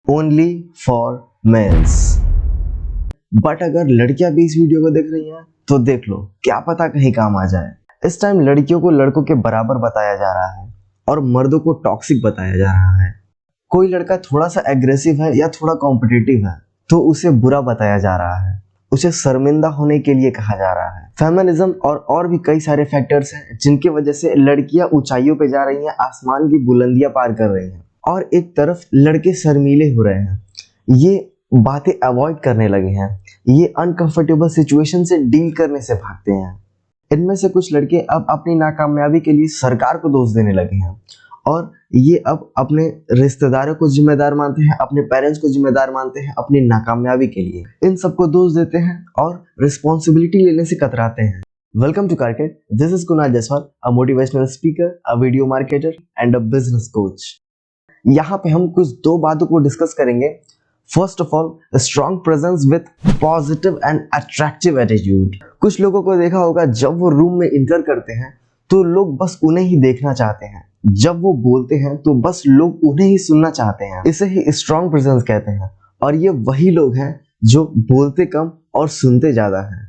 Only for mails. But अगर लड़कियां भी इस वीडियो को देख रही हैं तो देख लो, क्या पता कहीं काम आ जाए। इस टाइम लड़कियों को लड़कों के बराबर बताया जा रहा है और मर्दों को टॉक्सिक बताया जा रहा है। कोई लड़का थोड़ा सा एग्रेसिव है या थोड़ा कॉम्पिटिटिव है तो उसे बुरा बताया जा रहा है, उसे शर्मिंदा होने के लिए कहा जा रहा है। फेमिनिज्म और भी कई सारे फैक्टर्स हैं जिनकी वजह से लड़कियां ऊंचाइयों पे जा रही हैं, आसमान की बुलंदियां पार कर रही हैं, और एक तरफ लड़के शर्मीले हो रहे हैं, ये बातें अवॉइड करने लगे हैं, ये अनकंफर्टेबल सिचुएशन से डील करने से भागते हैं। इनमें से कुछ लड़के अब अपनी नाकामयाबी के लिए सरकार को दोष देने लगे हैं और ये अब अपने रिश्तेदारों को जिम्मेदार मानते हैं, अपने पेरेंट्स को जिम्मेदार मानते हैं अपनी नाकामयाबी के लिए। इन सबको दोष देते हैं और रिस्पॉन्सिबिलिटी लेने से कतराते हैं। Welcome to Carket, this is Kunal Jaiswal, a motivational speaker, a video marketer and a business coach. यहाँ पे हम कुछ दो बातों को डिस्कस करेंगे। First of all, strong presence with positive and attractive attitude. कुछ लोगों को देखा होगा, जब वो रूम में इंटर करते हैं तो लोग बस उन्हें ही देखना चाहते हैं, जब वो बोलते हैं तो बस लोग उन्हें ही सुनना चाहते हैं। इसे ही स्ट्रॉन्ग प्रेजेंस कहते हैं। और ये वही लोग हैं जो बोलते कम और सुनते ज्यादा हैं।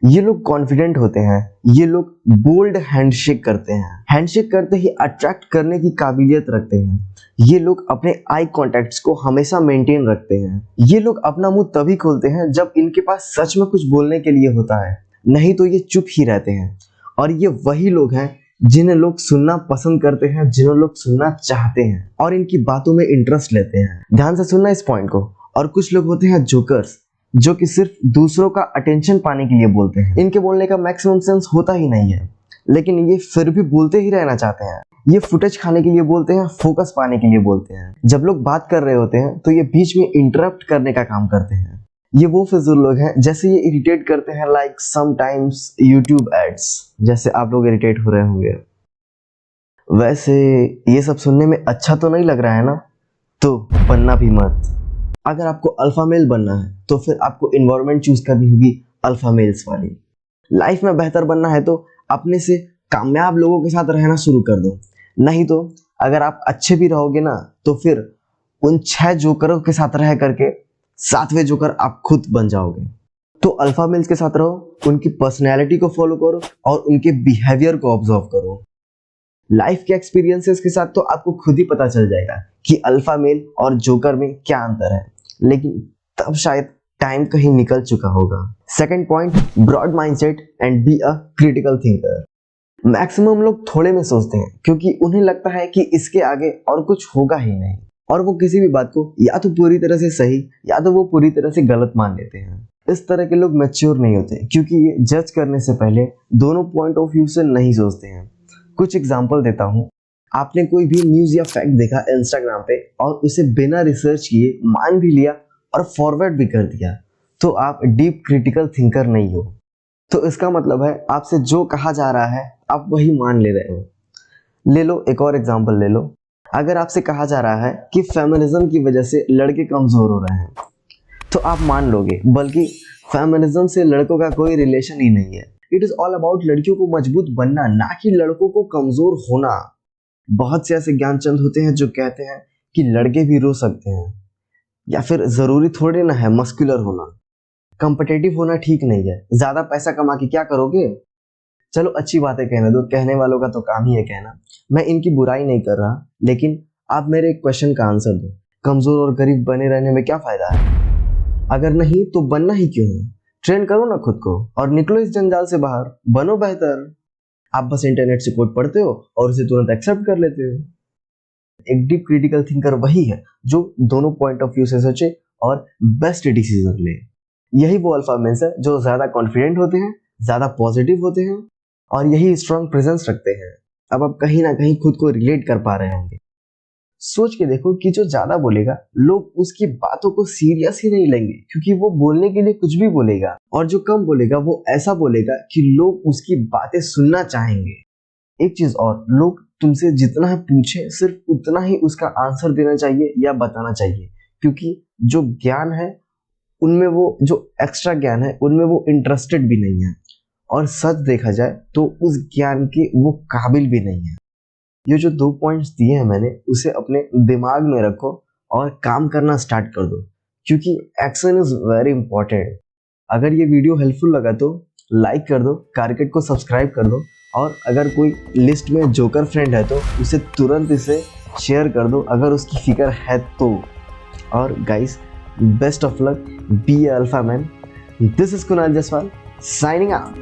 ये लोग कॉन्फिडेंट होते हैं, ये लोग बोल्ड हैंडशेक करते हैं, हैंडशेक करते ही अट्रैक्ट करने की काबिलियत रखते हैं। ये लोग अपने आई कॉन्टैक्ट्स को हमेशा मेंटेन रखते हैं। ये लोग अपना मुंह तभी खोलते हैं जब इनके पास सच में कुछ बोलने के लिए होता है, नहीं तो ये चुप ही रहते हैं। और ये वही लोग हैं जिन्हें लोग सुनना पसंद करते हैं, जिन्हें लोग सुनना चाहते हैं और इनकी बातों में इंटरेस्ट लेते हैं। ध्यान से सुनना इस पॉइंट को। और कुछ लोग होते हैं जोकर्स, जो कि सिर्फ दूसरों का अटेंशन पाने के लिए बोलते हैं। इनके बोलने का मैक्सिमम सेंस होता ही नहीं है, लेकिन ये फिर भी बोलते ही रहना चाहते हैं। ये फुटेज खाने के लिए बोलते हैं, फोकस पाने के लिए बोलते हैं। जब लोग बात कर रहे होते हैं तो ये बीच में इंटरप्ट करने का काम करते हैं। ये वो फिजूल लोग हैं, जैसे ये इरिटेट करते हैं लाइक समटाइम्स यूट्यूब एड्स, जैसे आप लोग इरिटेट हो रहे होंगे। वैसे ये सब सुनने में अच्छा तो नहीं लग रहा है ना, तो बनना भी मत। अगर आपको अल्फा मेल बनना है तो फिर आपको इन्वायरमेंट चूज करनी होगी अल्फा मेल्स वाली। लाइफ में बेहतर बनना है तो अपने से कामयाब लोगों के साथ रहना शुरू कर दो। नहीं तो अगर आप अच्छे भी रहोगे ना तो फिर उन 6 जोकरों के साथ रह करके 7वें जोकर आप खुद बन जाओगे। तो अल्फा मेल्स के साथ रहो, उनकी पर्सनैलिटी को फॉलो करो और उनके बिहेवियर को ऑब्जर्व करो। लाइफ के एक्सपीरियंसेस के साथ तो आपको खुद ही पता चल जाएगा कि अल्फा मेल और जोकर में क्या अंतर है, लेकिन तब शायद टाइम कहीं निकल चुका होगा। Second point, broad mindset and be a critical thinker. Maximum लोग थोड़े में सोचते हैं क्योंकि उन्हें लगता है कि इसके आगे और कुछ होगा ही नहीं, और वो किसी भी बात को या तो पूरी तरह से सही या तो वो पूरी तरह से गलत मान लेते हैं। इस तरह के लोग मैच्योर नहीं होते क्योंकि ये जज करने से पहले दोनों पॉइंट ऑफ व्यू से नहीं सोचते हैं। कुछ एग्जांपल देता हूँ। आपने कोई भी न्यूज या फैक्ट देखा इंस्टाग्राम पे और उसे बिना रिसर्च किए मान भी लिया और फॉरवर्ड भी कर दिया, तो आप डीप क्रिटिकल थिंकर नहीं हो। तो इसका मतलब है आपसे जो कहा जा रहा है आप वही मान ले रहे हो। ले लो एक और एग्जांपल ले लो। अगर आपसे कहा जा रहा है कि फेमिनिज्म की वजह से लड़के कमजोर हो रहे हैं तो आप मान लोगे, बल्कि फेमिनिज्म से लड़कों का कोई रिलेशन ही नहीं है। इट इज ऑल अबाउट लड़कियों को मजबूत बनना, ना कि लड़कों को कमजोर होना। बहुत से ऐसे ज्ञानचंद होते हैं जो कहते हैं कि लड़के भी रो सकते हैं, या फिर जरूरी थोड़े ना है मस्कुलर होना। कॉम्पिटिटिव होना ठीक नहीं है। ज्यादा पैसा कमा के क्या करोगे? चलो अच्छी बातें कहने दो, कहने वालों का तो काम ही है कहना। मैं इनकी बुराई नहीं कर रहा, लेकिन आप मेरे एक क्वेश्चन का आंसर दो। कमजोर और गरीब बने रहने में क्या फायदा है? अगर नहीं तो बनना ही क्यों है? ट्रेन करो ना खुद को और निकलो इस जंजाल से बाहर, बनो बेहतर। आप बस इंटरनेट से कोड पढ़ते हो और उसे तुरंत एक्सेप्ट कर लेते हो। एक डीप क्रिटिकल थिंकर वही है जो दोनों पॉइंट ऑफ व्यू से सोचे और बेस्ट डिसीजन ले। यही वो अल्फा मेल्स है जो ज्यादा कॉन्फिडेंट होते हैं, ज्यादा पॉजिटिव होते हैं और यही स्ट्रॉन्ग प्रेजेंस रखते हैं। अब आप कहीं ना कहीं खुद को रिलेट कर पा रहे होंगे। सोच के देखो कि जो ज्यादा बोलेगा लोग उसकी बातों को सीरियस ही नहीं लेंगे क्योंकि वो बोलने के लिए कुछ भी बोलेगा, और जो कम बोलेगा वो ऐसा बोलेगा कि लोग उसकी बातें सुनना चाहेंगे। एक चीज और, लोग तुमसे जितना है पूछे सिर्फ उतना ही उसका आंसर देना चाहिए या बताना चाहिए, क्योंकि जो ज्ञान है उनमें, वो जो एक्स्ट्रा ज्ञान है उनमें वो इंटरेस्टेड भी नहीं है, और सच देखा जाए तो उस ज्ञान के वो काबिल भी नहीं है। ये जो 2 पॉइंट्स दिए हैं मैंने, उसे अपने दिमाग में रखो और काम करना स्टार्ट कर दो, क्योंकि एक्शन इज वेरी इंपॉर्टेंट। अगर ये वीडियो हेल्पफुल लगा तो लाइक कर दो, कारकेट को सब्सक्राइब कर दो, और अगर कोई लिस्ट में जोकर फ्रेंड है तो उसे तुरंत इसे शेयर कर दो अगर उसकी फिक्र है तो। और guys, best of luck, be alpha man. This is Kunal Jaiswal signing out.